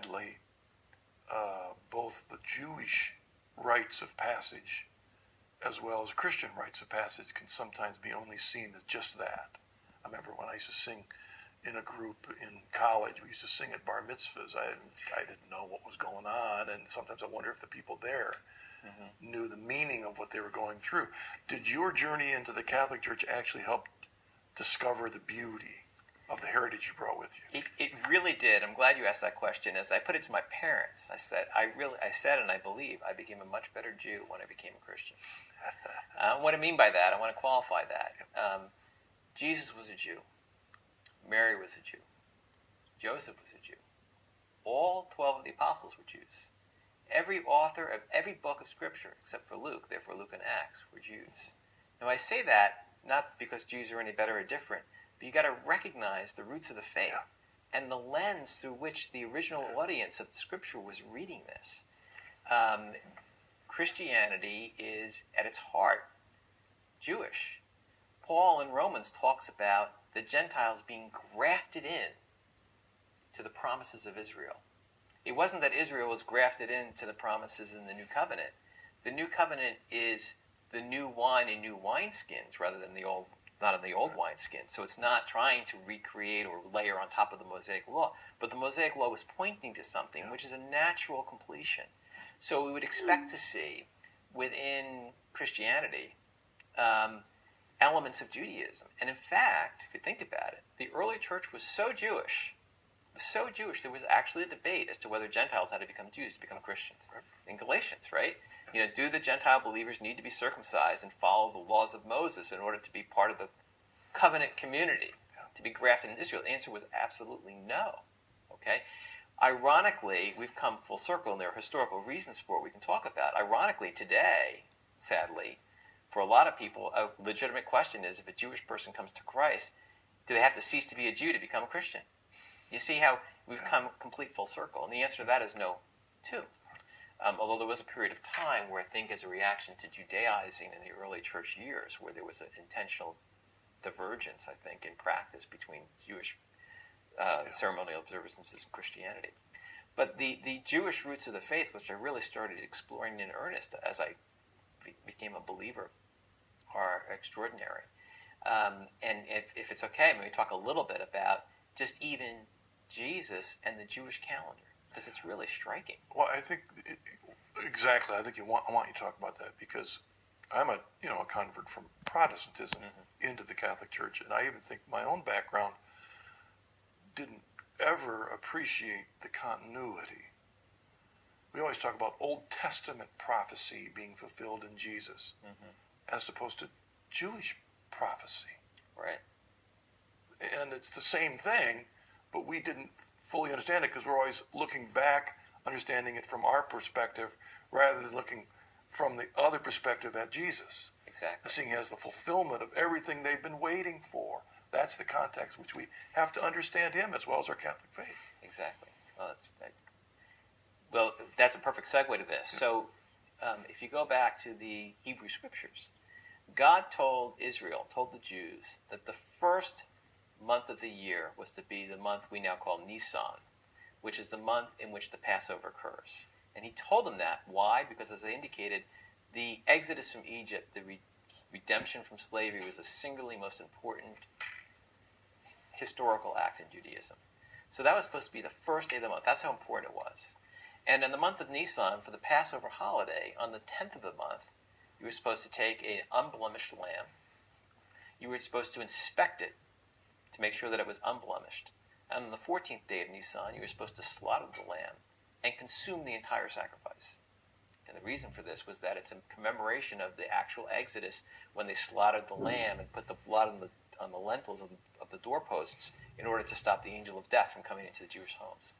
sadly, both the Jewish rites of passage as well as Christian rites of passage can sometimes be only seen as just that. I remember when I used to sing in a group in college, we used to sing at bar mitzvahs. I didn't know what was going on, and sometimes I wonder if the people there knew the meaning of what they were going through. Did your journey into the Catholic Church actually help discover the beauty of the heritage you brought with you? It really did. I'm glad you asked that question. As I put it to my parents, I said, and I believe I became a much better Jew when I became a Christian. What I mean by that, I want to qualify that. Jesus was a Jew. Mary was a Jew. Joseph was a Jew. All 12 of the apostles were Jews. Every author of every book of Scripture, except for Luke, therefore Luke and Acts, were Jews. Now I say that not because Jews are any better or different, but you got to recognize the roots of the faith and the lens through which the original audience of the Scripture was reading this. Christianity is, at its heart, Jewish. Paul in Romans talks about the Gentiles being grafted in to the promises of Israel. It wasn't that Israel was grafted into the promises in the New Covenant. The New Covenant is the new wine in new wineskins rather than the old, not in the old wineskin. So it's not trying to recreate or layer on top of the Mosaic Law. But the Mosaic Law was pointing to something which is a natural completion. So we would expect to see within Christianity elements of Judaism. And in fact, if you think about it, the early church was so Jewish, there was actually a debate as to whether Gentiles had to become Jews to become Christians. In Galatians, right? Do the Gentile believers need to be circumcised and follow the laws of Moses in order to be part of the covenant community, to be grafted in Israel? The answer was absolutely no. Okay? Ironically, we've come full circle, and there are historical reasons for it we can talk about. Ironically, today, sadly, for a lot of people, a legitimate question is, if a Jewish person comes to Christ, do they have to cease to be a Jew to become a Christian? You see how we've come complete full circle? And the answer to that is no, too. Although there was a period of time where I think as a reaction to Judaizing in the early church years, where there was an intentional divergence, I think, in practice between Jewish ceremonial observances and Christianity. But the Jewish roots of the faith, which I really started exploring in earnest as I became a believer, are extraordinary. And if it's okay, maybe talk a little bit about just even Jesus and the Jewish calendar, because it's really striking. Well, I think exactly. I think I want you to talk about that, because I'm a convert from Protestantism into the Catholic Church, and I even think my own background didn't ever appreciate the continuity. We always talk about Old Testament prophecy being fulfilled in Jesus, as opposed to Jewish prophecy. Right. And it's the same thing, but we didn't fully understand it because we're always looking back, understanding it from our perspective, rather than looking from the other perspective at Jesus. Exactly. Seeing he has the fulfillment of everything they've been waiting for. That's the context which we have to understand him as well as our Catholic faith. Exactly. Well, that's a perfect segue to this. So if you go back to the Hebrew Scriptures, God told the Jews, that the first month of the year was to be the month we now call Nisan, which is the month in which the Passover occurs. And he told them that. Why? Because, as I indicated, the exodus from Egypt, the redemption from slavery, was the singularly most important historical act in Judaism. So that was supposed to be the first day of the month. That's how important it was. And in the month of Nisan, for the Passover holiday, on the 10th of the month, you were supposed to take an unblemished lamb. You were supposed to inspect it to make sure that it was unblemished. And on the 14th day of Nisan, you were supposed to slaughter the lamb and consume the entire sacrifice. And the reason for this was that it's in commemoration of the actual exodus, when they slaughtered the lamb and put the blood on the lintels of the doorposts in order to stop the angel of death from coming into the Jewish homes.